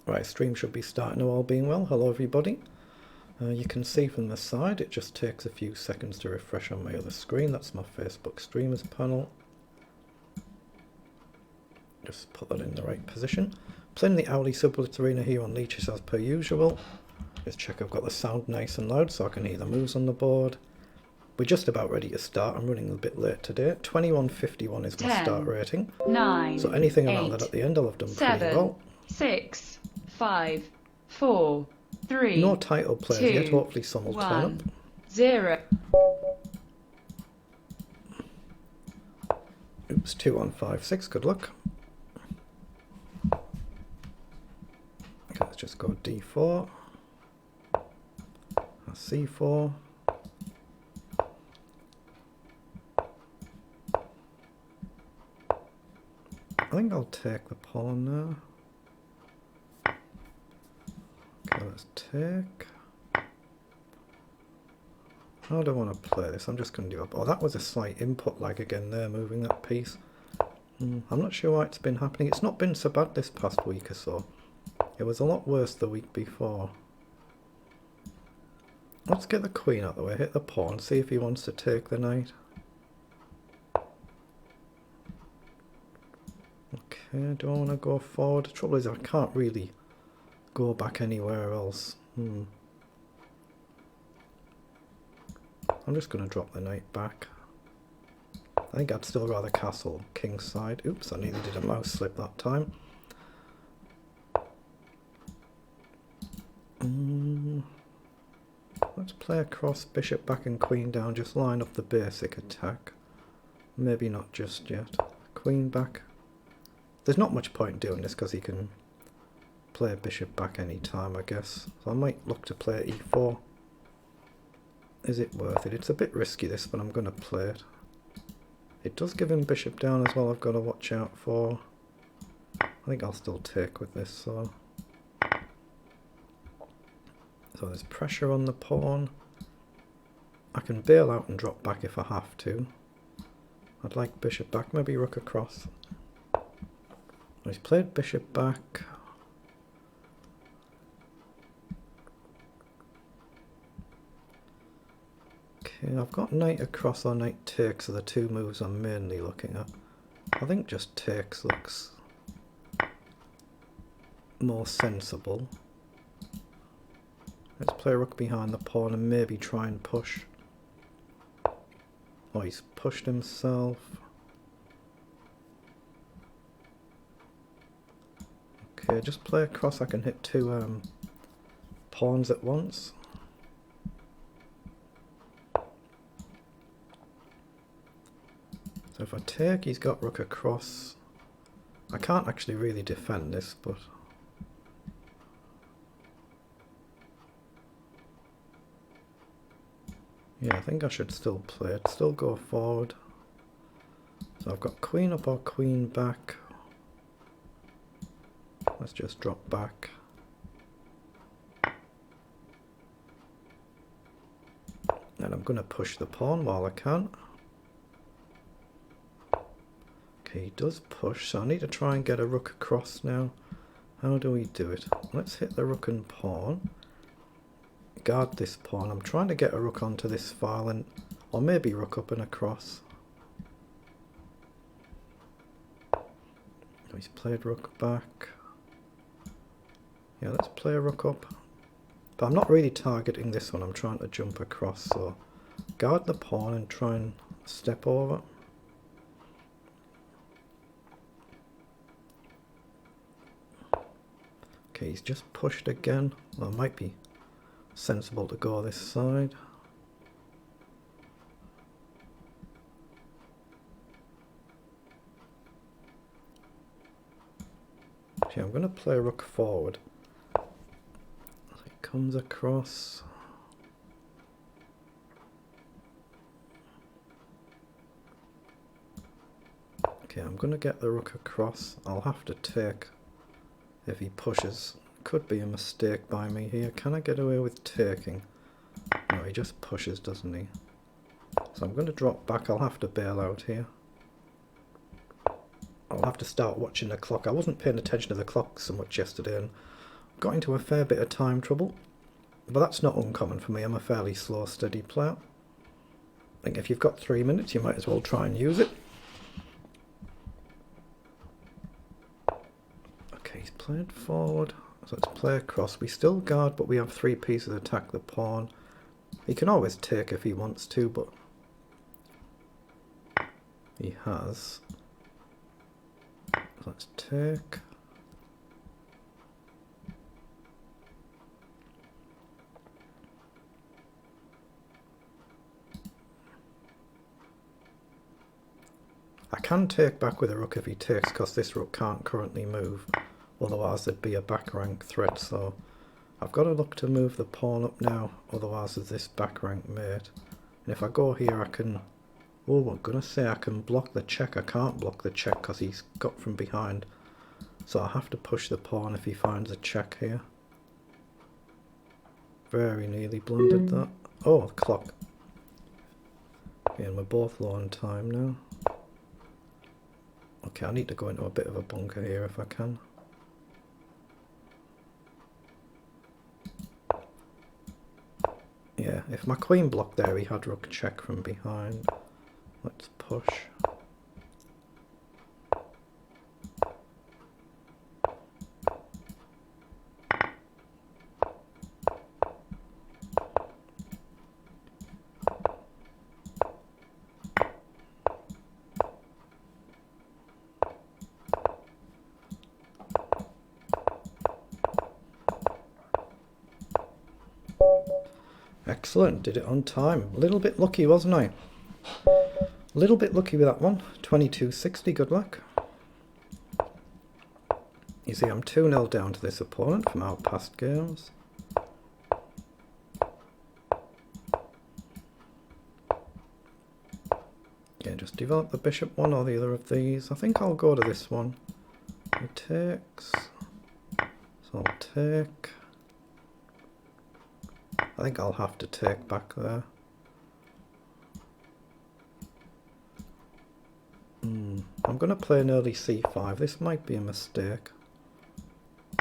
Right, stream should be starting now, all being well. Hello everybody. You can see from the side it just takes a few seconds to refresh on my other screen. That's my Facebook streamers panel. Just put that in the right position. Playing the Hourly Superblitz Arena here on Lichess as per usual. Just check I've got the sound nice and loud so I can hear the moves on the board. We're just about ready to start. I'm running a bit late today. 21.51 is my start rating. 9, so anything around 8, that at the end I'll have done 7, pretty well. 6, 5, 4, 3, no title players 2, yet, hopefully some will turn up. 0. Oops, 2 on 5, 6, good luck. Okay, let's just go d4, c4, I think I'll take the pawn now. Okay, let's take. How do I want to play this? I'm just going to do up. Oh, that was a slight input lag again there, moving that piece. I'm not sure why it's been happening. It's not been so bad this past week or so. It was a lot worse the week before. Let's get the queen out of the way, hit the pawn, see if he wants to take the knight. Okay, do I want to go forward? The trouble is I can't really go back anywhere else. I'm just going to drop the knight back. I think I'd still rather castle king's side. Oops, I nearly did a mouse slip that time. Let's play across, bishop back and queen down, just line up the basic attack. Maybe not just yet. Queen back. There's not much point doing this because he can play bishop back any time, I guess. So I might look to play e4. Is it worth it? It's a bit risky this, but I'm going to play it. It does give him bishop down as well, I've got to watch out for. I think I'll still take with this, so there's pressure on the pawn. I can bail out and drop back if I have to. I'd like bishop back, maybe rook across. He's played bishop back. Okay, I've got knight across or knight takes are the two moves I'm mainly looking at. I think just takes looks more sensible. Let's play rook behind the pawn and maybe try and push. Oh, he's pushed himself. Okay, just play across. I can hit two pawns at once. So if I take, he's got rook across. I can't actually really defend this, but yeah, I think I should still play it, still go forward. So I've got queen up or queen back. Let's just drop back. And I'm going to push the pawn while I can. Okay, he does push, so I need to try and get a rook across now. How do we do it? Let's hit the rook and pawn. Guard this pawn. I'm trying to get a rook onto this file, and or maybe rook up and across. He's played rook back. Yeah, let's play a rook up. But I'm not really targeting this one. I'm trying to jump across, so guard the pawn and try and step over. Okay, he's just pushed again. Well, it might be sensible to go this side. Okay, I'm going to play rook forward. It comes across. Okay, I'm going to get the rook across. I'll have to take if he pushes. Could be a mistake by me here. Can I get away with taking? No, he just pushes, doesn't he? So I'm going to drop back. I'll have to bail out here. I'll have to start watching the clock. I wasn't paying attention to the clock so much yesterday, and got into a fair bit of time trouble, but that's not uncommon for me. I'm a fairly slow, steady player. I think if you've got 3 minutes, you might as well try and use it. Okay, he's played forward, so let's play across. We still guard, but we have 3 pieces to attack the pawn. He can always take if he wants to, but he has. So let's take. I can take back with a rook if he takes, because this rook can't currently move. Otherwise there'd be a back rank threat, so I've got to look to move the pawn up now, otherwise there's this back rank mate. And if I go here I can, oh I'm gonna say I can block the check. I can't block the check because he's got from behind. So I have to push the pawn if he finds a check here. Very nearly blundered that. Oh, the clock. Okay, and we're both low on time now. Okay, I need to go into a bit of a bunker here if I can. Yeah, if my queen blocked there, he had rook check from behind. Let's push. Excellent, did it on time. A little bit lucky, wasn't I? A little bit lucky with that one. 2260, good luck. You see, I'm 2-0 down to this opponent from our past games. Yeah, just develop the bishop one or the other of these. I think I'll go to this one. He takes. So I'll take. I think I'll have to take back there. I'm going to play an early c5. This might be a mistake.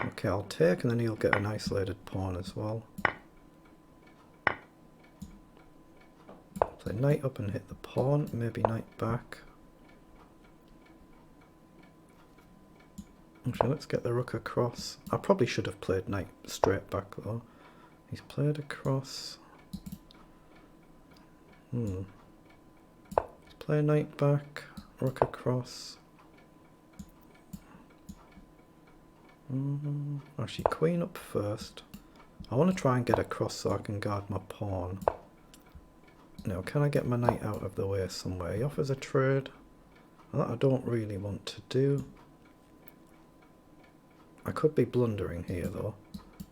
Okay, I'll take and then he'll get an isolated pawn as well. Play knight up and hit the pawn, maybe knight back. Actually, let's get the rook across. I probably should have played knight straight back though. He's played across. Let's play knight back, rook across. Actually, queen up first. I want to try and get across so I can guard my pawn. Now, can I get my knight out of the way somewhere? He offers a trade. That I don't really want to do. I could be blundering here though.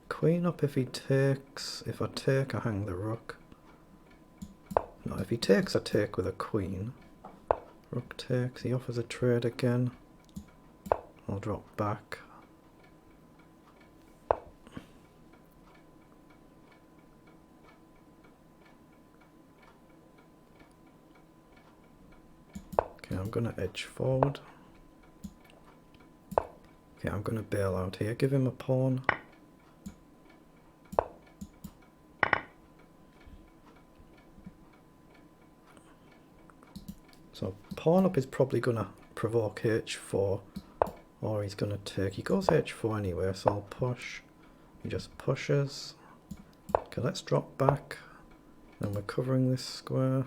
Queen up if he takes. If I take, I hang the rook. No, if he takes, I take with a queen. Rook takes, he offers a trade again. I'll drop back. Okay, I'm going to edge forward. Okay, I'm going to bail out here. Give him a pawn. So pawn up is probably going to provoke h4, or he's going to take. He goes h4 anyway, so I'll push. He just pushes. Okay, let's drop back. Then we're covering this square.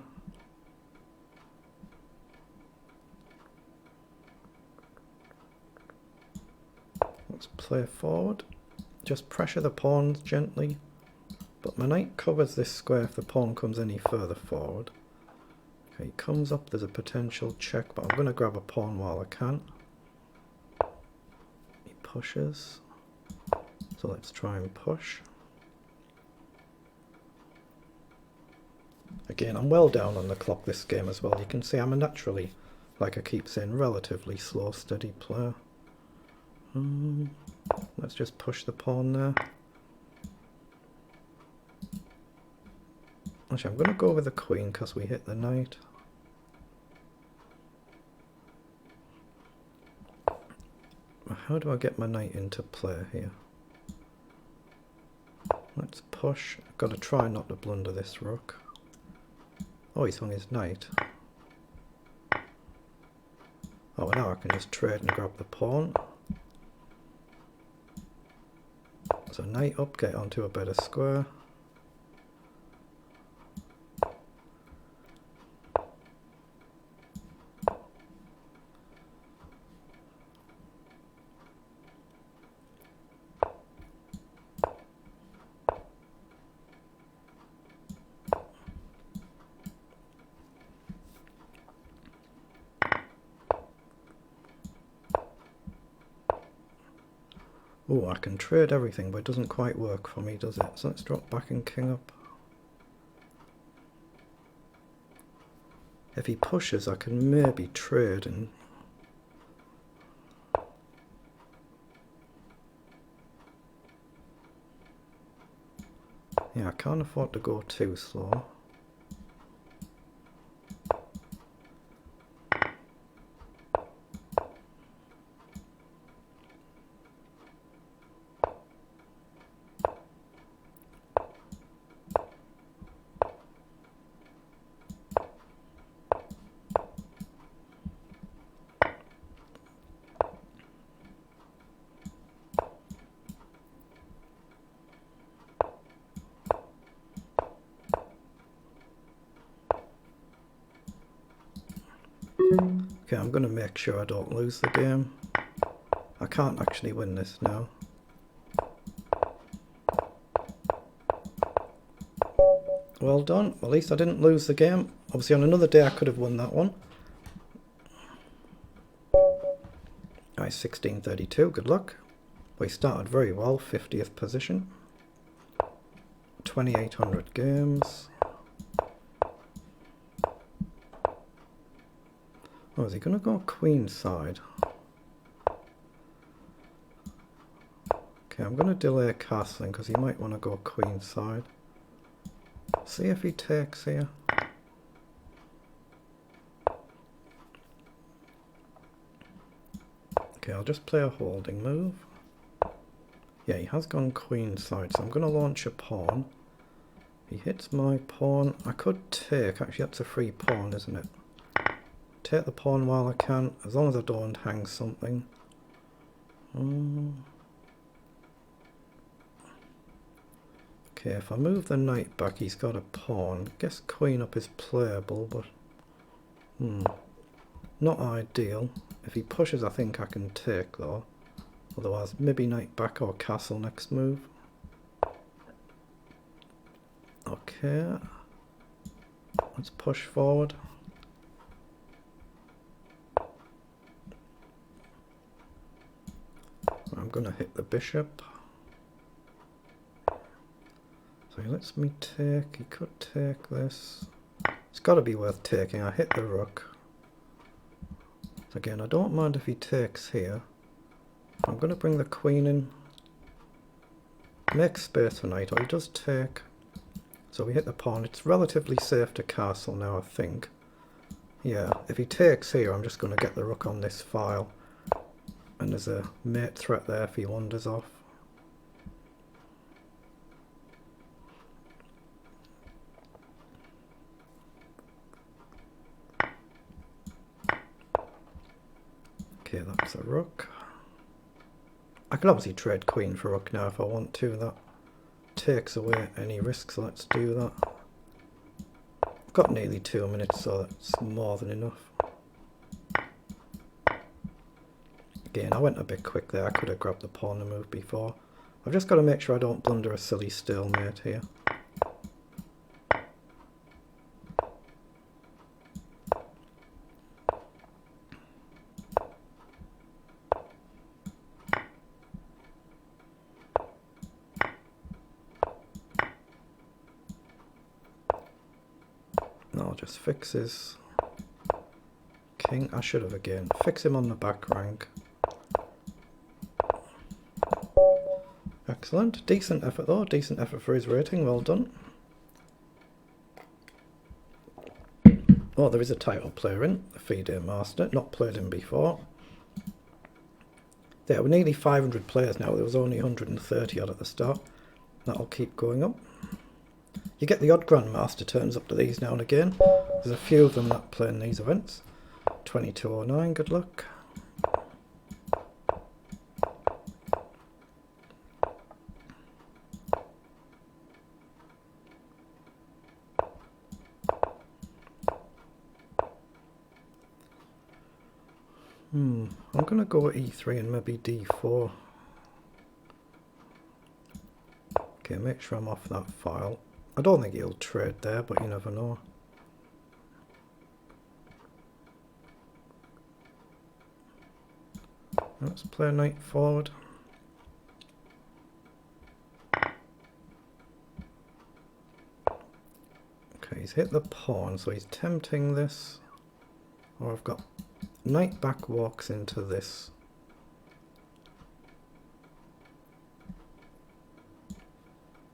Let's play forward. Just pressure the pawns gently. But my knight covers this square if the pawn comes any further forward. Okay, he comes up, there's a potential check, but I'm going to grab a pawn while I can. He pushes. So let's try and push. Again, I'm well down on the clock this game as well. You can see I'm a naturally, like I keep saying, relatively slow, steady player. Let's just push the pawn there. Actually, I'm going to go with the queen because we hit the knight. How do I get my knight into play here? Let's push. I've got to try not to blunder this rook. Oh, he's hung his knight. Oh, now I can just trade and grab the pawn. So knight up, get onto a better square. Oh, I can trade everything, but it doesn't quite work for me, does it? So let's drop back and king up. If he pushes, I can maybe trade and... Yeah, I can't afford to go too slow. Okay, I'm going to make sure I don't lose the game. I can't actually win this now. Well done. At least I didn't lose the game. Obviously on another day I could have won that one. Alright, 1632. Good luck. We started very well. 50th position. 2800 games. Oh, is he going to go queen side? Okay, I'm going to delay castling because he might want to go queen side. See if he takes here. Okay, I'll just play a holding move. Yeah, he has gone queen side, so I'm going to launch a pawn. He hits my pawn. I could take. Actually, that's a free pawn, isn't it? Take the pawn while I can, as long as I don't hang something. Okay, if I move the knight back, he's got a pawn. I guess queen up is playable, but not ideal. If he pushes, I think I can take though. Otherwise, maybe knight back or castle next move. Okay, let's push forward. I'm going to hit the bishop. So he lets me take. He could take this. It's got to be worth taking. I hit the rook. Again, I don't mind if he takes here. I'm going to bring the queen in. Make space for knight, or he does take. So we hit the pawn. It's relatively safe to castle now, I think. Yeah, if he takes here, I'm just going to get the rook on this file. And there's a mate threat there if he wanders off. Okay, that's a rook. I can obviously trade queen for rook now if I want to. That takes away any risk, so let's do that. I've got nearly 2 minutes, so that's more than enough. Again, I went a bit quick there. I could have grabbed the pawn and moved before. I've just got to make sure I don't blunder a silly stalemate here. I'll just fix his king. I should have again. Fix him on the back rank. Excellent. Decent effort though. Decent effort for his rating. Well done. Oh, there is a title player in. The FIDE Master. Not played him before. There were nearly 500 players now. There was only 130 odd at the start. That'll keep going up. You get the odd Grandmaster turns up to these now and again. There's a few of them that play in these events. 2209, good luck. I'm going to go E3 and maybe D4. Okay, make sure I'm off that file. I don't think he'll trade there, but you never know. Let's play knight forward. Okay, he's hit the pawn, so he's tempting this. Or I've got knight back walks into this.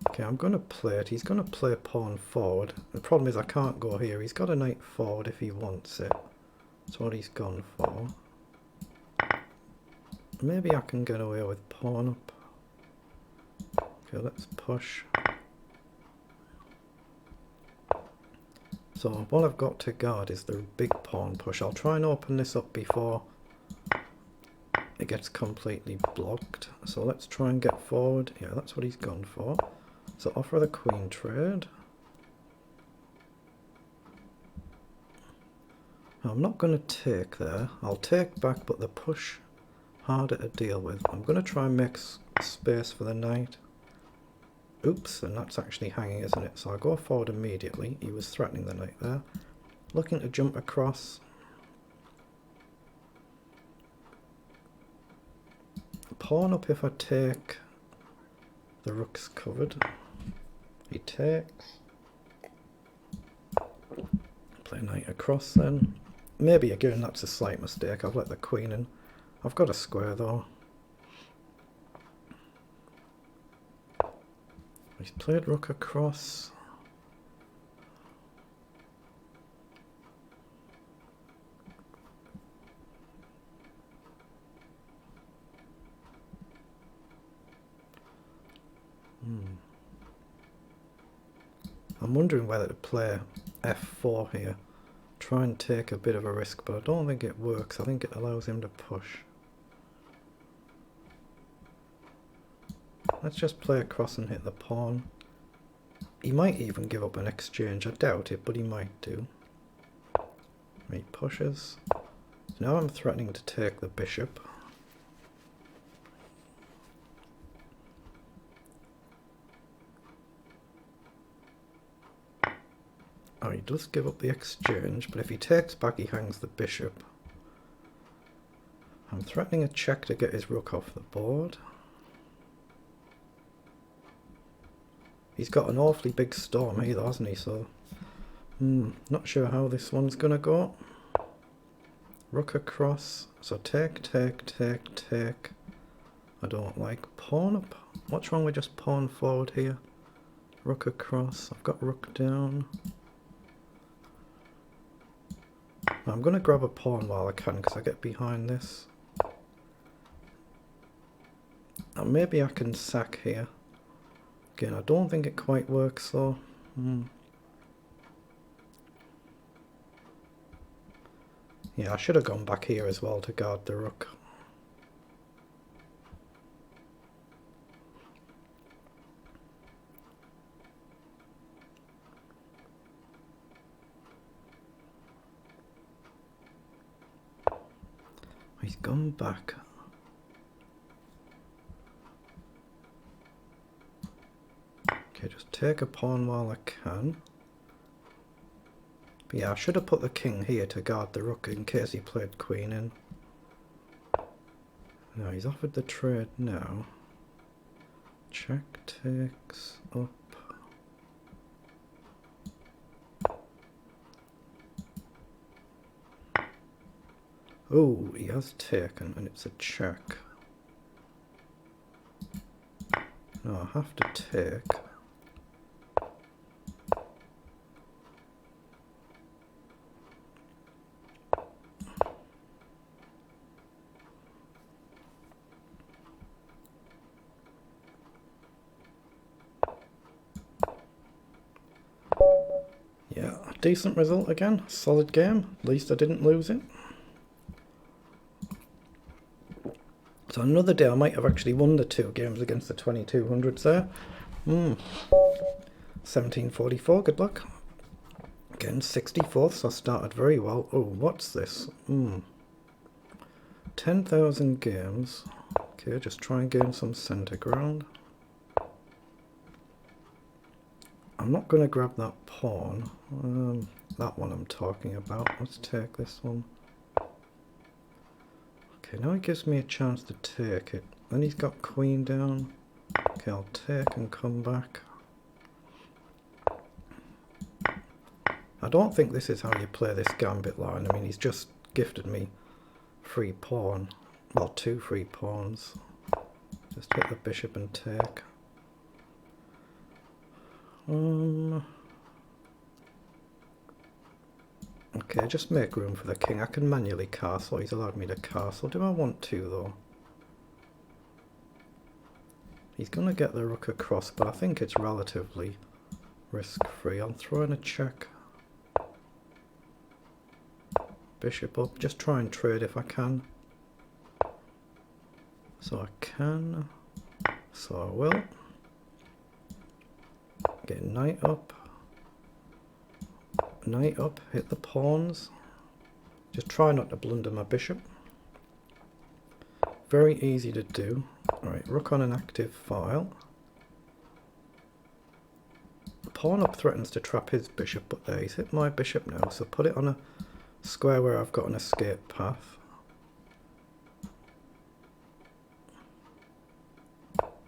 Okay, I'm going to play it. He's going to play pawn forward. The problem is I can't go here. He's got a knight forward if he wants it. That's what he's gone for. Maybe I can get away with pawn up. Okay, let's push. So what I've got to guard is the big pawn push. I'll try and open this up before it gets completely blocked. So let's try and get forward. Yeah, that's what he's gone for. So offer the queen trade. I'm not going to take there. I'll take back, but the push harder to deal with. I'm going to try and make space for the knight. Oops, and that's actually hanging, isn't it? So I'll go forward immediately. He was threatening the knight there. Looking to jump across. Pawn up if I take. The rook's covered. He takes. Play knight across then. Maybe again that's a slight mistake. I've let the queen in. I've got a square though. He's played rook across. I'm wondering whether to play f4 here. Try and take a bit of a risk, but I don't think it works. I think it allows him to push. Let's just play across and hit the pawn. He might even give up an exchange. I doubt it, but he might do. He pushes. Now I'm threatening to take the bishop. Oh, he does give up the exchange, but if he takes back, he hangs the bishop. I'm threatening a check to get his rook off the board. He's got an awfully big storm here, hasn't he? So, not sure how this one's gonna go. Rook across. So take, take, take, take. I don't like pawn up. What's wrong with just pawn forward here? Rook across. I've got rook down. I'm going to grab a pawn while I can because I get behind this. And maybe I can sack here. Again, I don't think it quite works though. Yeah, I should have gone back here as well to guard the rook. He's gone back. Okay, just take a pawn while I can. But yeah, I should have put the king here to guard the rook in case he played queen in. No, he's offered the trade now. Check takes up. Oh, he has taken and it's a check. No, I have to take. decent result again. Solid game. At least I didn't lose it. So another day I might have actually won the 2 games against the 2200s there. 1744, good luck. Again, 64th, so I started very well. Oh, what's this? 10,000 games. Okay, just try and gain some centre ground. I'm not going to grab that pawn. That one I'm talking about. Let's take this one. Okay, now he gives me a chance to take it. Then he's got queen down. Okay, I'll take and come back. I don't think this is how you play this gambit line. I mean, he's just gifted me free pawn. Well, 2 free pawns. Just hit the bishop and take. Okay, just make room for the king. I can manually castle. He's allowed me to castle. Do I want to, though? He's going to get the rook across, but I think it's relatively risk-free. I'll throw in a check. Bishop up. Just try and trade if I can. So I can. So I will. Get knight up. Knight up. Hit the pawns. Just try not to blunder my bishop. Very easy to do. Alright, rook on an active file. Pawn up threatens to trap his bishop, but there, he's hit my bishop now, so put it on a square where I've got an escape path.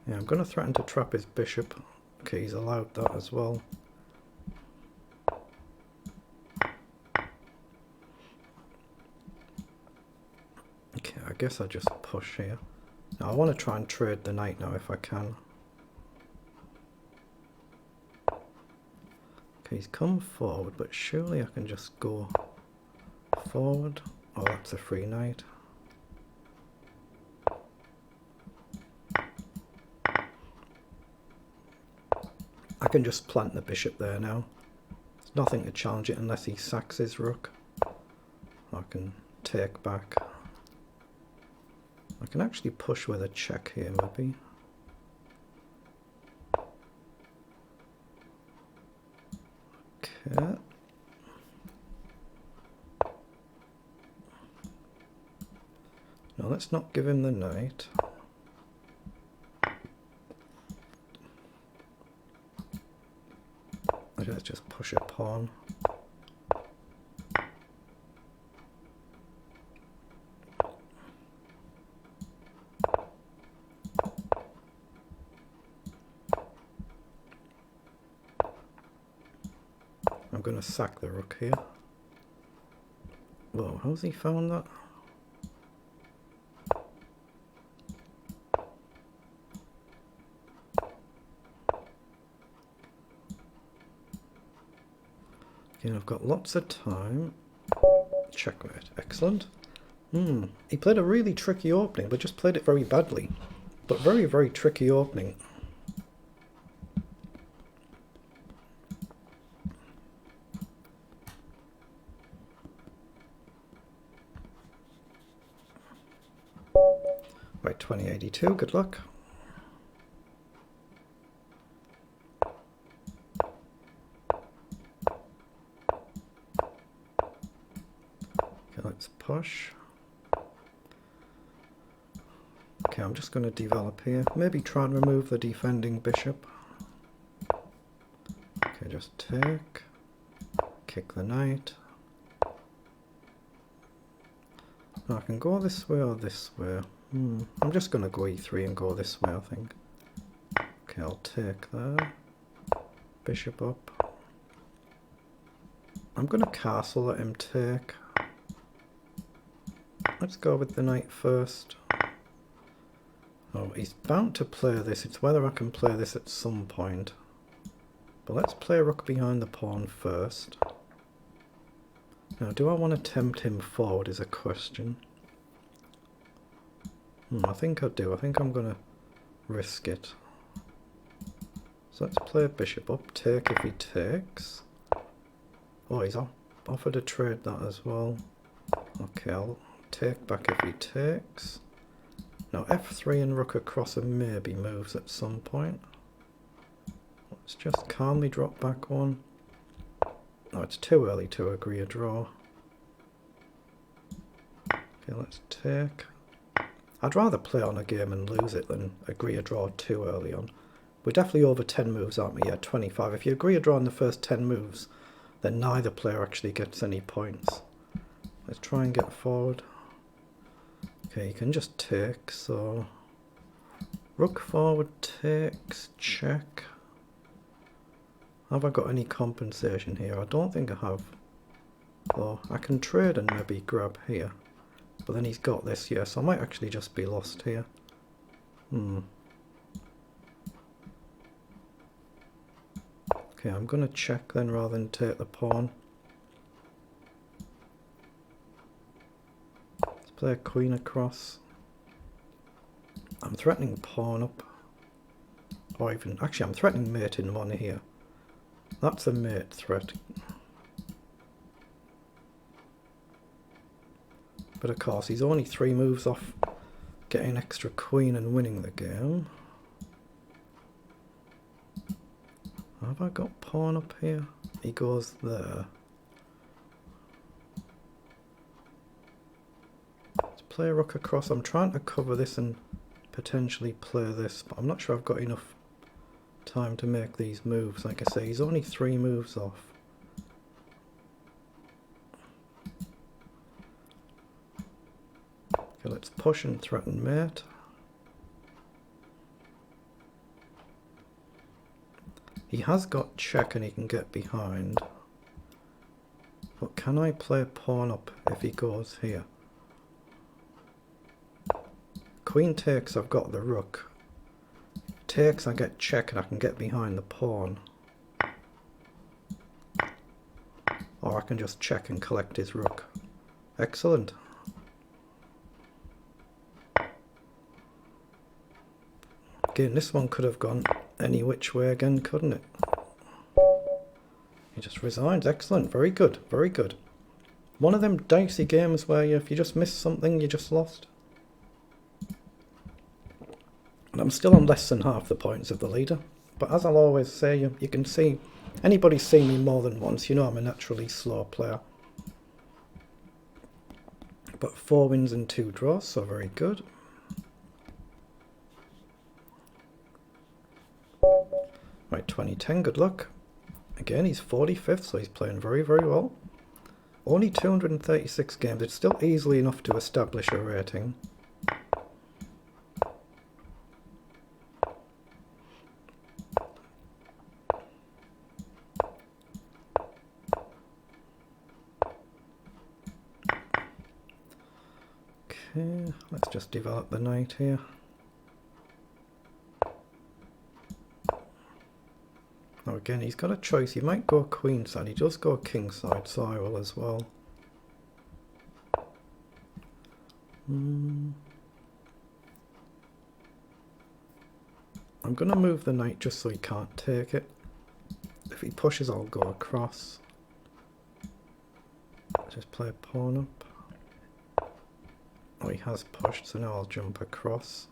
Yeah, I'm going to threaten to trap his bishop. Okay, he's allowed that as well. Okay, I guess I just push here. Now I want to try and trade the knight now if I can. Okay, he's come forward, but surely I can just go forward. Oh, that's a free knight. I can just plant the bishop there now. There's nothing to challenge it unless he sacks his rook. I can take back. I can actually push with a check here, maybe. Okay. Now let's not give him the knight. Let's just push a pawn. I'm going to sack the rook here. Whoa, how's he found that? Okay, I've got lots of time. Checkmate, excellent. He played a really tricky opening, but just played it very badly. But very, very tricky opening. Right, 2082, good luck. Okay, let's push. Okay, I'm just going to develop here. Maybe try and remove the defending bishop. Okay, just take. Kick the knight. Now I can go this way or this way. I'm just going to go e3 and go this way, I think. Okay, I'll take there. Bishop up. I'm going to castle, let him take. Let's go with the knight first. Oh, he's bound to play this. It's whether I can play this at some point. But let's play rook behind the pawn first. Now, do I want to tempt him forward is a question. I think I do. I think I'm going to risk it. So let's play bishop up. Take if he takes. Oh, he's offered to trade that as well. Okay, I'll take back if he takes. Now f3 and rook across are maybe moves at some point. Let's just calmly drop back one. No, it's too early to agree a draw. Okay, let's take. I'd rather play on a game and lose it than agree a draw too early on. We're definitely over 10 moves, aren't we? Yeah, 25. If you agree a draw in the first 10 moves, then neither player actually gets any points. Let's try and get forward. Okay, you can just take, so rook forward takes, check. Have I got any compensation here? I don't think I have. So I can trade and maybe grab here. But then he's got this, yeah, so I might actually just be lost here. Okay, I'm going to check then rather than take the pawn. Let's play a queen across. I'm threatening pawn up. Or even, actually I'm threatening mate in one here. That's a mate threat. But of course he's only 3 moves off getting an extra queen and winning the game. Have I got pawn up here? He goes there. Let's play rook across. I'm trying to cover this and potentially play this, but I'm not sure I've got enough time to make these moves. Like I say, he's only 3 moves off. Okay, let's push and threaten mate. He has got check and he can get behind. But can I play pawn up if he goes here? Queen takes, I've got the rook. Takes, I get check and I can get behind the pawn. Or I can just check and collect his rook. Excellent. Again, this one could have gone any which way again, couldn't it? He just resigns. Excellent. Very good. Very good. One of them dicey games where if you just miss something, you just lost. And I'm still on less than half the points of the leader. But as I'll always say, you can see, anybody's seen me more than once, you know I'm a naturally slow player. But 4 wins and 2 draws, so very good. Right, 2010, good luck. Again, he's 45th, so he's playing very, very well. Only 236 games. It's still easily enough to establish a rating. Okay, let's just develop the knight here. Now again, he's got a choice. He might go queen side. He does go king side, so I will as well. I'm going to move the knight just so he can't take it. If he pushes, I'll go across. Just play a pawn up. Oh, he has pushed, so now I'll jump across.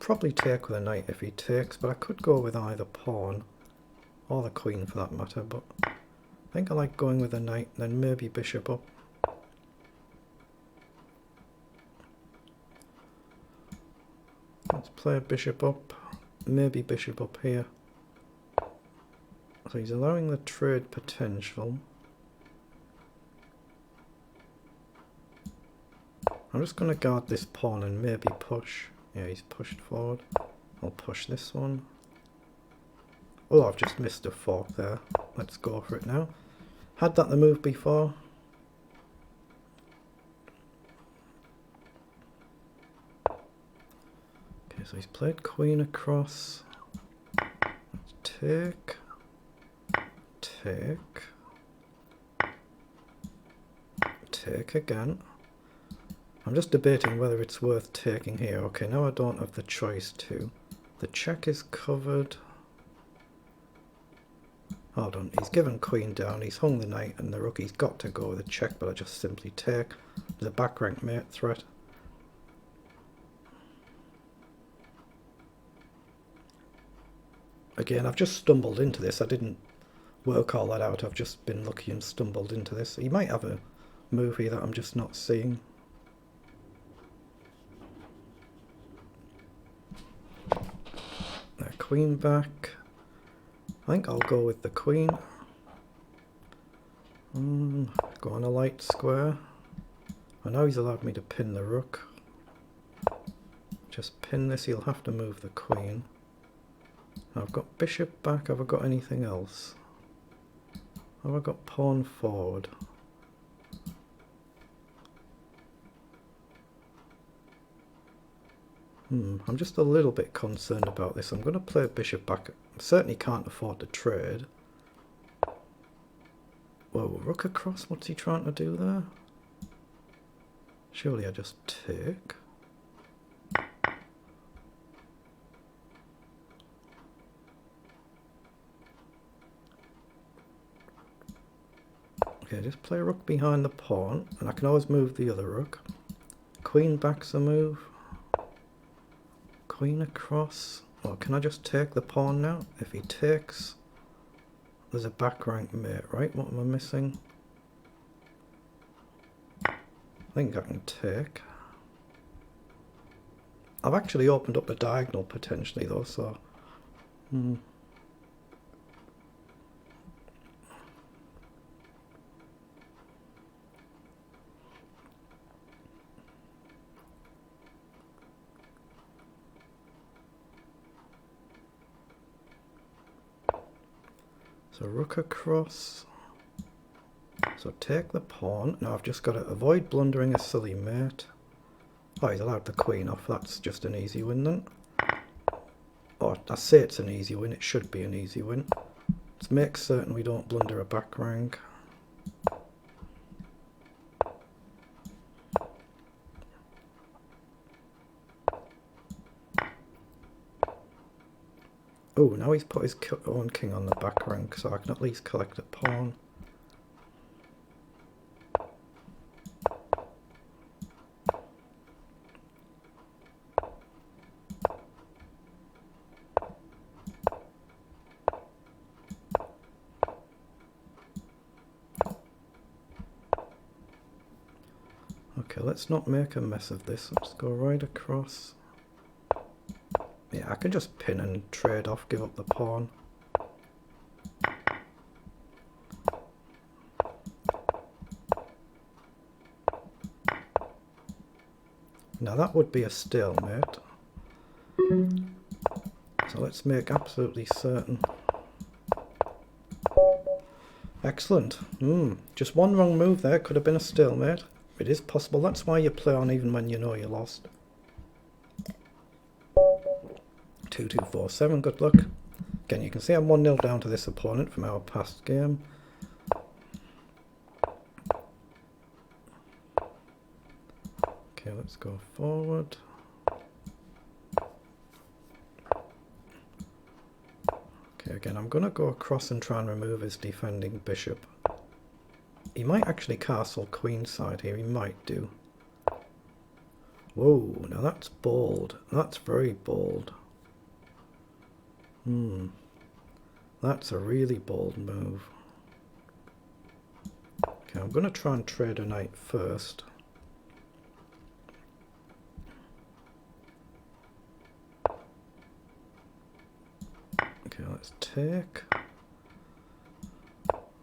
Probably take with a knight if he takes, but I could go with either pawn or the queen for that matter, but I think I like going with a knight and then maybe bishop up. Let's play a bishop up, maybe bishop up here. So he's allowing the trade potential. I'm just going to guard this pawn and maybe push. Yeah, he's pushed forward. I'll push this one. Oh, I've just missed a fork there. Let's go for it now. Had that the move before. Okay, so he's played queen across. Let's take. Take. Take again. I'm just debating whether it's worth taking here. Okay, now I don't have the choice to. The check is covered. Hold on, he's given queen down, he's hung the knight and the rook. He's got to go with a check, but I just simply take. There's a back rank mate threat. Again, I've just stumbled into this. I didn't work all that out. I've just been lucky and stumbled into this. He might have a move here that I'm just not seeing. Queen back. I think I'll go with the queen. Go on a light square. I know he's allowed me to pin the rook. Just pin this, he'll have to move the queen. I've got bishop back. Have I got anything else? Have I got pawn forward? I'm just a little bit concerned about this. I'm going to play bishop back. I certainly can't afford to trade. Whoa, rook across. What's he trying to do there? Surely I just take. Okay, just play rook behind the pawn, and I can always move the other rook. Queen back's a move. Queen across. Well, can I just take the pawn now? If he takes, there's a back rank mate, right? What am I missing? I think I can take. I've actually opened up a diagonal potentially though, so so rook across. So take the pawn. Now I've just got to avoid blundering a silly mate. Oh, he's allowed the queen off. That's just an easy win then. Oh, I say it's an easy win. It should be an easy win. Let's make certain we don't blunder a back rank. Oh, now he's put his own king on the back rank, so I can at least collect a pawn. Okay, let's not make a mess of this. Let's go right across. Yeah, I can just pin and trade off, give up the pawn. Now that would be a stalemate. So let's make absolutely certain. Excellent. Just one wrong move there, could have been a stalemate. It is possible, that's why you play on even when you know you lost. 2-2-4-7, good luck. Again, you can see I'm 1-0 down to this opponent from our past game. Okay, let's go forward. Okay, again, I'm going to go across and try and remove his defending bishop. He might actually castle queenside here, he might do. Whoa, now that's bold. That's very bold. That's a really bold move. Okay, I'm going to try and trade a knight first. Okay, let's take.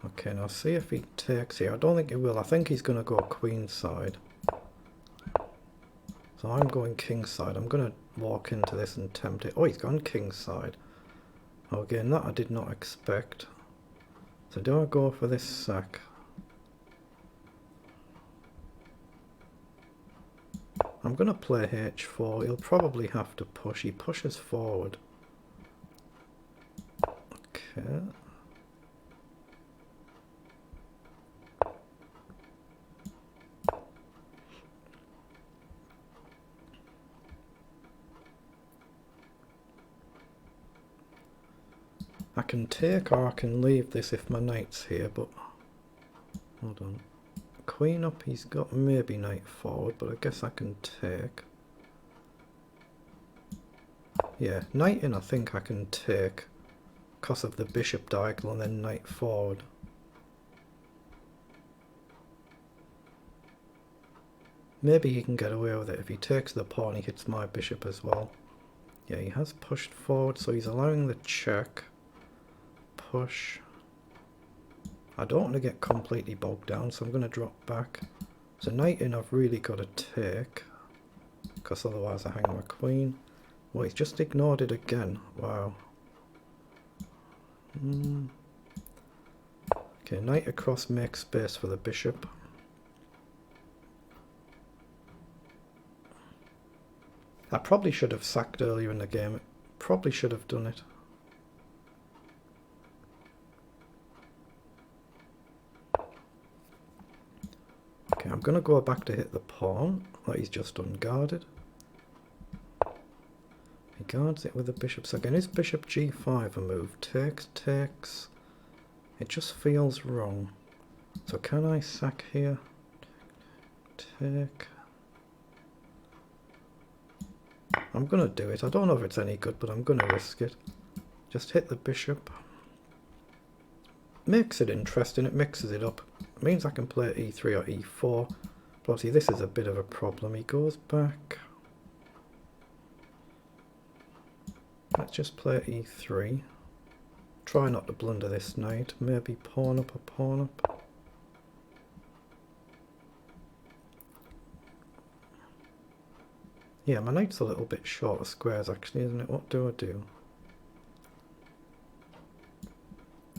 Okay, now see if he takes here. I don't think he will. I think he's going to go queenside. So I'm going kingside. I'm going to walk into this and tempt it. Oh, he's gone kingside. Oh, again, that I did not expect. So do I go for this sack? I'm going to play h4. He'll probably have to push. He pushes forward. Okay. I can take or I can leave this if my knight's here, but hold on. Queen up, he's got maybe knight forward, but I guess I can take. Yeah, knight in I think I can take because of the bishop diagonal and then knight forward. Maybe he can get away with it. If he takes the pawn, he hits my bishop as well. Yeah, he has pushed forward, so he's allowing the check. Push. I don't want to get completely bogged down, so I'm going to drop back. So knight in I've really got to take, because otherwise I hang my queen. Well, he's just ignored it again. Wow. Okay, knight across makes space for the bishop. I probably should have sacked earlier in the game. Probably should have done it. Okay, I'm going to go back to hit the pawn that he's just unguarded. He guards it with the bishop. So again, is bishop g5 a move? Takes, takes. It just feels wrong. So can I sack here? Take. I'm going to do it. I don't know if it's any good, but I'm going to risk it. Just hit the bishop. Makes it interesting. It mixes it up. It means I can play e3 or e4. But obviously this is a bit of a problem. He goes back. Let's just play e3. Try not to blunder this knight. Maybe pawn up or pawn up. Yeah, my knight's a little bit short of squares actually, isn't it? What do I do?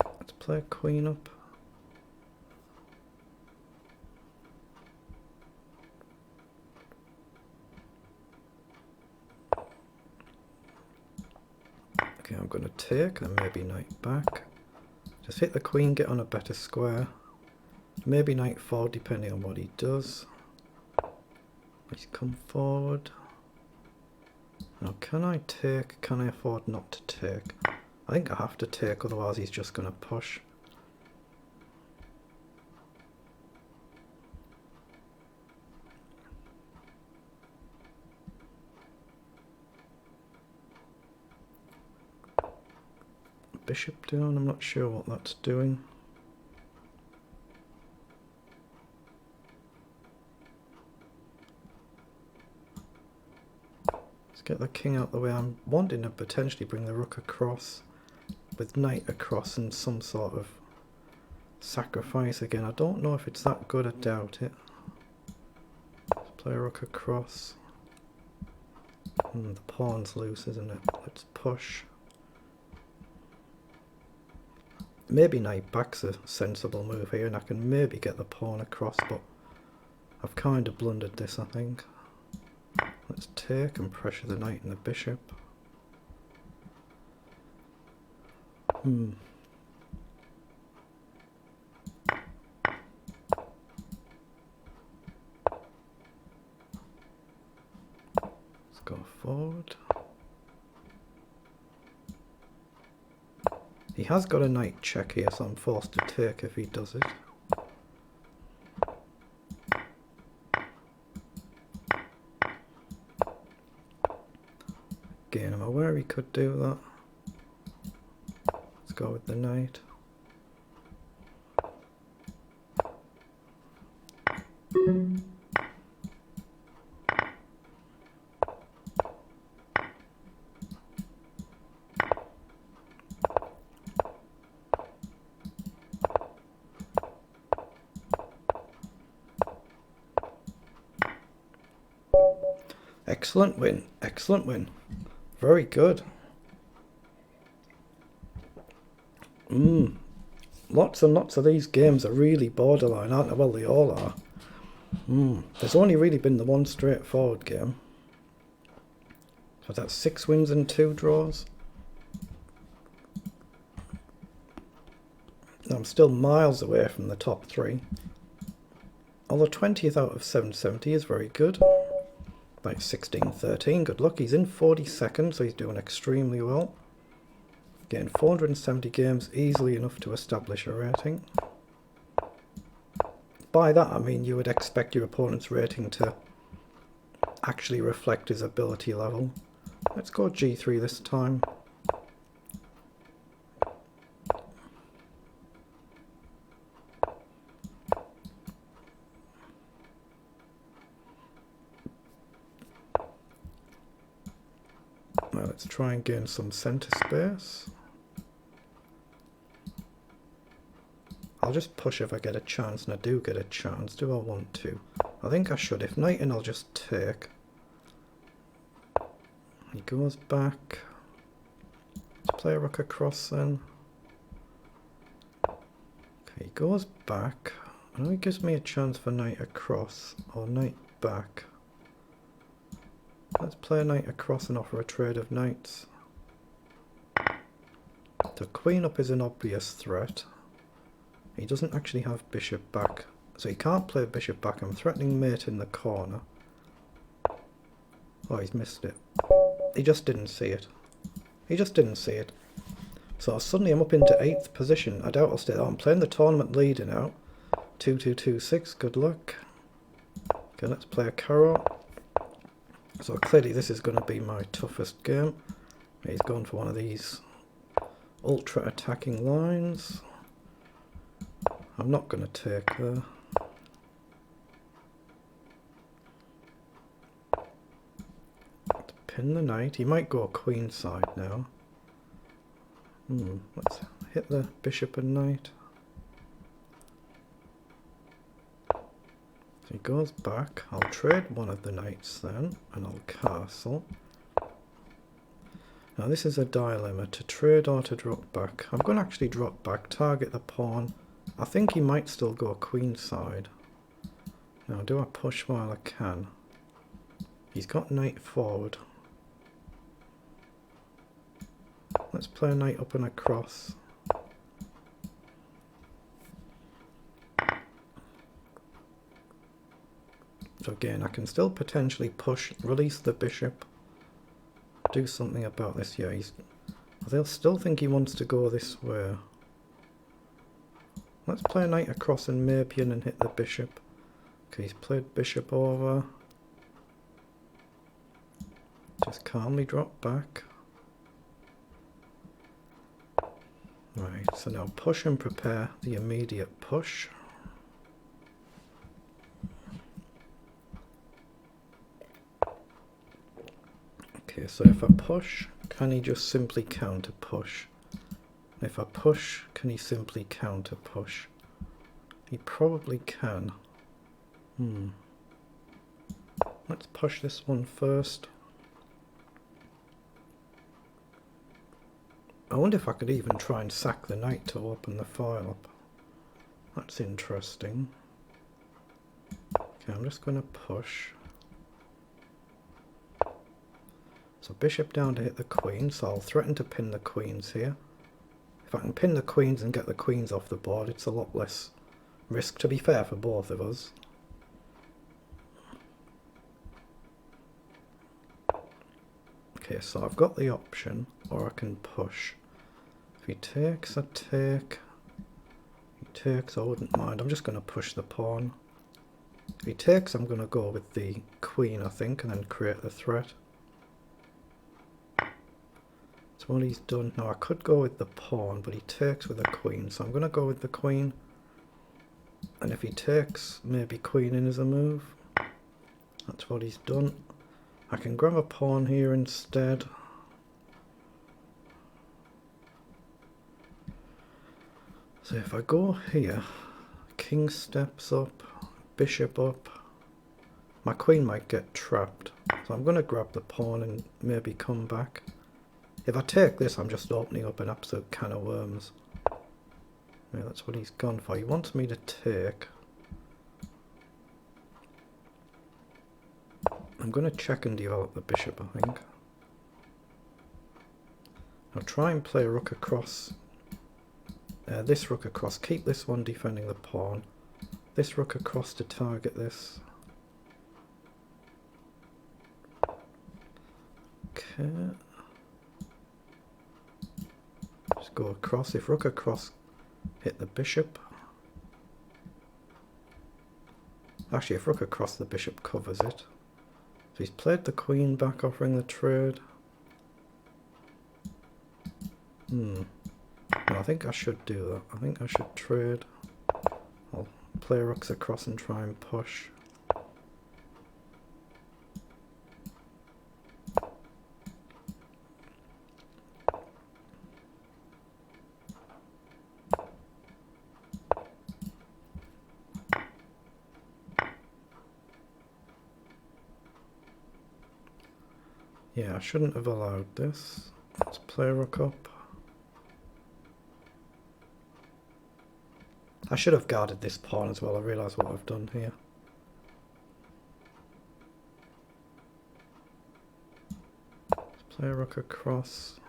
Let's play queen up. Okay, I'm going to take and maybe knight back. Just hit the queen, get on a better square. Maybe knight forward depending on what he does. He's come forward. Now can I take? Can I afford not to take? I think I have to take, otherwise he's just going to push. Bishop down, I'm not sure what that's doing. Get the king out the way. I'm wanting to potentially bring the rook across with knight across and some sort of sacrifice again. I don't know if it's that good, I doubt it. Let's play rook across. The pawn's loose, isn't it? Let's push. Maybe knight back's a sensible move here and I can maybe get the pawn across, but I've kind of blundered this, I think. Let's take and pressure the knight and the bishop. Let's go forward. He has got a knight check here, so I'm forced to take if he does it. Again, I'm aware he could do that. Let's go with the knight. Excellent win, excellent win. Very good. Lots and lots of these games are really borderline, aren't they? Well, they all are. There's only really been the one straightforward game. So that's 6 wins and 2 draws. I'm still miles away from the top 3. Although 20th out of 770 is very good. Like 16-13, good luck. He's in 42nd, so he's doing extremely well. Getting 470 games, easily enough to establish a rating. By that I mean you would expect your opponent's rating to actually reflect his ability level. Let's go g3 this time. Now let's try and gain some center space. I'll just push if I get a chance, and I do get a chance. Do I want to? I think I should. If knighting, I'll just take. He goes back. Let's play a rook across then. Okay, he goes back. I know he gives me a chance for knight across or knight back. Let's play a knight across and offer a trade of knights. The queen up is an obvious threat. He doesn't actually have bishop back, so he can't play bishop back. I'm threatening mate in the corner. Oh, he's missed it. He just didn't see it. He just didn't see it. So suddenly I'm up into 8th position. I doubt I'll stay there. I'm playing the tournament leader now. 2-2-2-6, good luck. Okay, let's play a carro. So clearly this is going to be my toughest game. He's gone for one of these ultra attacking lines. I'm not going to take there. Let's pin the knight. He might go queen side now. Let's hit the bishop and knight. So he goes back. I'll trade one of the knights then, and I'll castle. Now this is a dilemma, to trade or to drop back. I'm going to actually drop back, target the pawn. I think he might still go queen side. Now do I push while I can? He's got knight forward. Let's play a knight up and across. So again, I can still potentially push, release the bishop, do something about this. Yeah, they'll still think he wants to go this way. Let's play a knight across and maybe in and hit the bishop. Okay, he's played bishop over. Just calmly drop back. Right, so now push and prepare the immediate push. Okay, so if I push, can he just simply counter push? If I push, can he simply counter push? He probably can. Let's push this one first. I wonder if I could even try and sack the knight to open the file up. That's interesting. Okay, I'm just going to push. So bishop down to hit the queen, so I'll threaten to pin the queens here. If I can pin the queens and get the queens off the board, it's a lot less risk, to be fair, for both of us. Okay, so I've got the option, or I can push. If he takes, I take. If he takes, I wouldn't mind. I'm just going to push the pawn. If he takes, I'm going to go with the queen, I think, and then create the threat. That's what he's done. Now I could go with the pawn, but he takes with a queen, so I'm going to go with the queen. And if he takes, maybe queen in is a move. That's what he's done. I can grab a pawn here instead. So if I go here, king steps up, bishop up, my queen might get trapped. So I'm going to grab the pawn and maybe come back. If I take this, I'm just opening up an absolute can of worms. Yeah, that's what he's gone for. He wants me to take. I'm going to check and develop the bishop, I think. I'll try and play a rook across. This rook across. Keep this one defending the pawn. This rook across to target this. Okay. Just go across. If rook across, hit the bishop. Actually, if rook across, the bishop covers it. So he's played the queen back, offering the trade. No, I think I should do that. I think I should trade. I'll play rooks across and try and push. Yeah, I shouldn't have allowed this. Let's play rook up. I should have guarded this pawn as well. I realise what I've done here. Let's play rook across.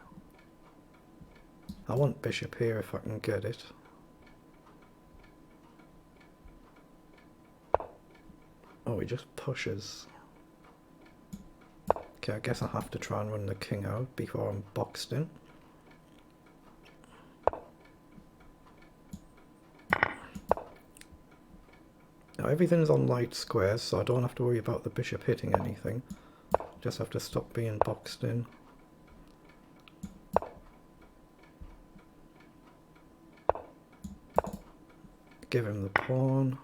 I want bishop here if I can get it. Oh, he just pushes. Okay, I guess I have to try and run the king out before I'm boxed in. Now everything's on light squares, so I don't have to worry about the bishop hitting anything. Just have to stop being boxed in. Give him the pawn.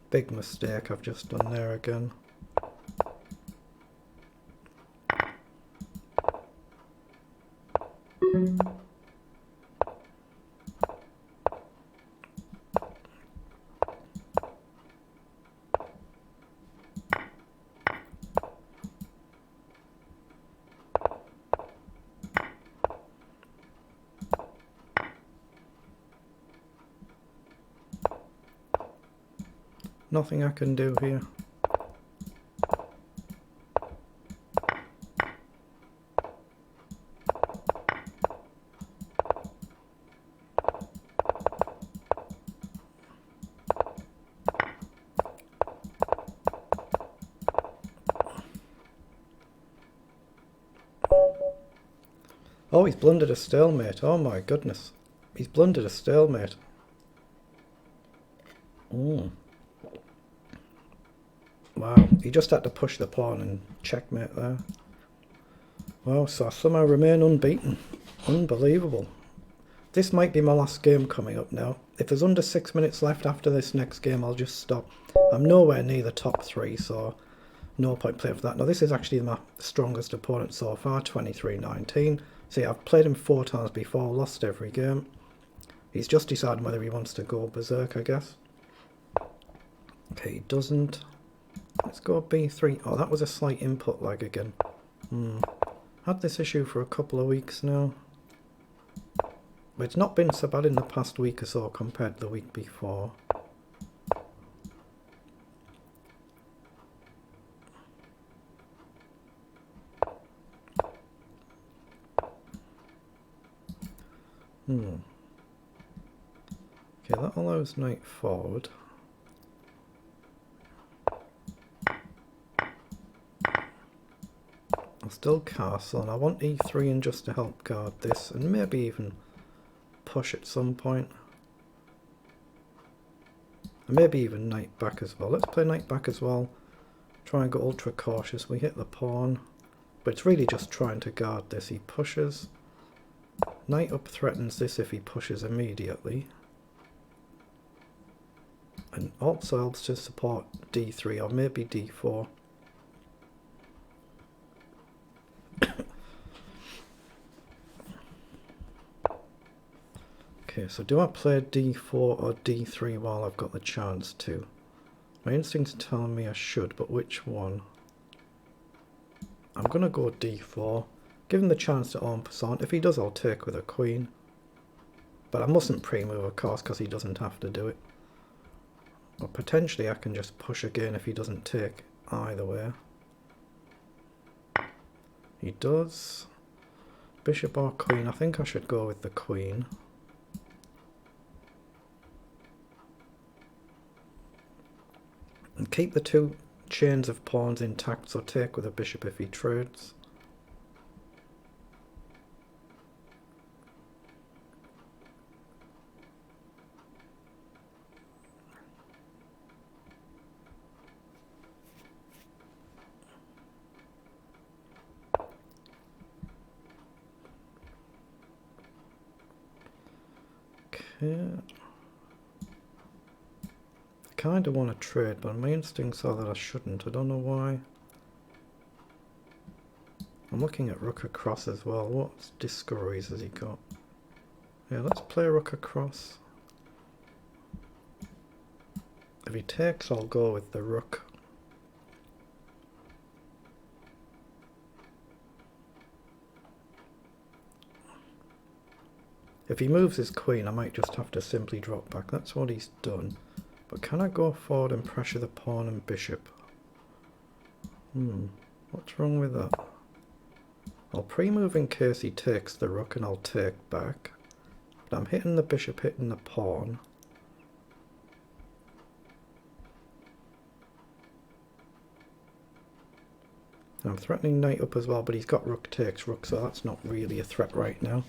Big mistake I've just done there again. Nothing I can do here. Oh, he's blundered a stalemate. Oh my goodness. He's blundered a stalemate. Wow, he just had to push the pawn and checkmate there. Wow, so I somehow remain unbeaten. Unbelievable. This might be my last game coming up now. If there's under 6 minutes left after this next game, I'll just stop. I'm nowhere near the top 3, so no point playing for that. Now, this is actually my strongest opponent so far, 23-19. See, I've played him 4 times before, lost every game. He's just decided whether he wants to go berserk, I guess. Okay, he doesn't. Let's go b3. Oh, that was a slight input lag again. Had this issue for a couple of weeks now. But it's not been so bad in the past week or so compared to the week before. Okay, that allows knight forward. I'll still castle, and I want e3 in just to help guard this, and maybe even push at some point. And maybe even knight back as well. Let's play knight back as well. Try and go ultra cautious. We hit the pawn, but it's really just trying to guard this. He pushes. Knight up threatens this if he pushes immediately. And also helps to support d3 or maybe d4. Okay, so do I play d4 or d3 while I've got the chance to? My instincts are telling me I should, but which one? I'm going to go d4. Give him the chance to en passant. If he does, I'll take with a queen. But I mustn't pre-move, of course, because he doesn't have to do it. Or potentially I can just push again if he doesn't take either way. He does. Bishop or queen. I think I should go with the queen. And keep the 2 chains of pawns intact, so take with a bishop if he trades. Okay. I kind of want to trade, but my instincts are that I shouldn't. I don't know why. I'm looking at rook across as well. What discoveries has he got? Yeah, let's play rook across. If he takes, I'll go with the rook. If he moves his queen, I might just have to simply drop back. That's what he's done. But can I go forward and pressure the pawn and bishop? What's wrong with that? I'll pre-move in case he takes the rook and I'll take back. But I'm hitting the bishop, hitting the pawn. I'm threatening knight up as well, but he's got rook takes rook, so that's not really a threat right now.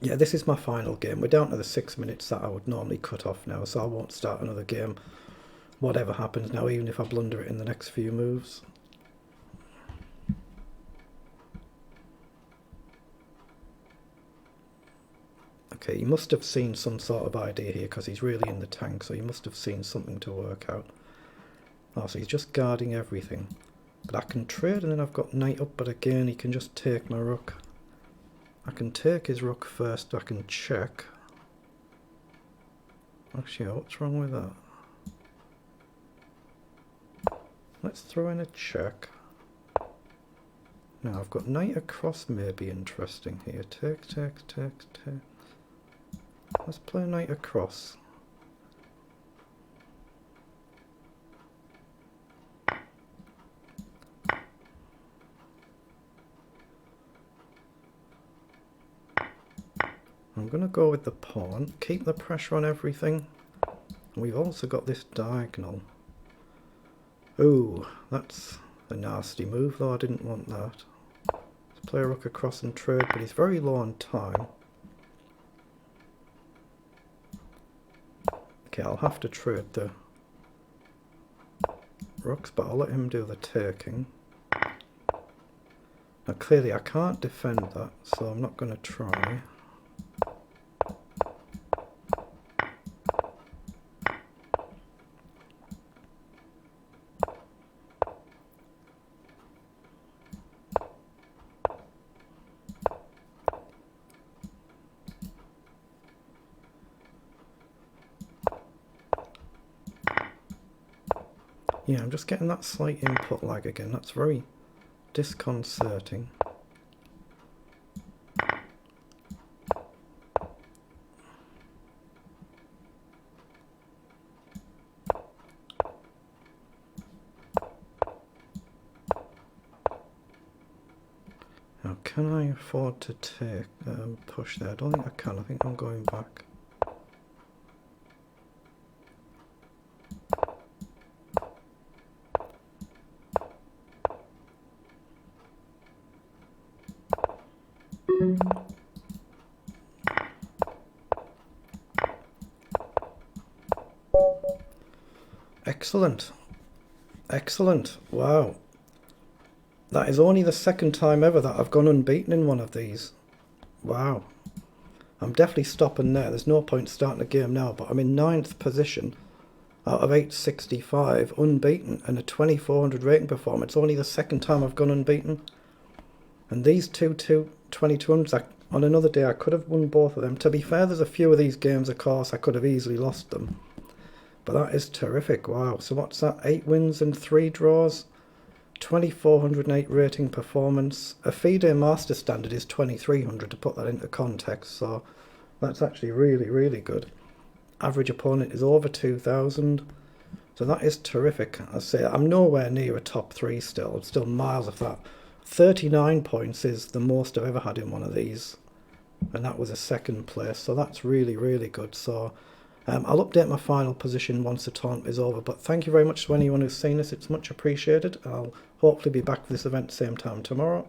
Yeah, this is my final game. We're down to the 6 minutes that I would normally cut off now, so I won't start another game. Whatever happens now, even if I blunder it in the next few moves. Okay, he must have seen some sort of idea here because he's really in the tank, so he must have seen something to work out. Oh, so he's just guarding everything. But I can trade and then I've got knight up, but again he can just take my rook. I can take his rook first, I can check. Actually, what's wrong with that? Let's throw in a check. Now I've got knight across, may be interesting here. Take, take, take, take. Let's play knight across. I'm going to go with the pawn, keep the pressure on everything. We've also got this diagonal. Ooh, that's a nasty move, though I didn't want that. Let's play a rook across and trade, but he's very low on time. Okay, I'll have to trade the rooks, but I'll let him do the taking. Now clearly I can't defend that, so I'm not going to try. Yeah, I'm just getting that slight input lag again. That's very disconcerting. Now, can I afford to take push there? I don't think I can. I think I'm going back. Excellent. Excellent. Wow. That is only the second time ever that I've gone unbeaten in one of these. Wow. I'm definitely stopping there. There's no point starting a game now, but I'm in 9th position out of 865, unbeaten, and a 2400 rating performance. It's only the second time I've gone unbeaten. And these 2200s, on another day I could have won both of them. To be fair, there's a few of these games, of course, I could have easily lost them. But that is terrific. Wow. So what's that? 8 wins and 3 draws. 2408 rating performance. A FIDE master standard is 2300, to put that into context. So that's actually really, really good. Average opponent is over 2000. So that is terrific. I say I'm nowhere near a top 3 still. I'm still miles off that. 39 points is the most I've ever had in one of these. And that was a 2nd place. So that's really, really good. So I'll update my final position once the tournament is over, but thank you very much to anyone who's seen this. It's much appreciated. I'll hopefully be back for this event same time tomorrow.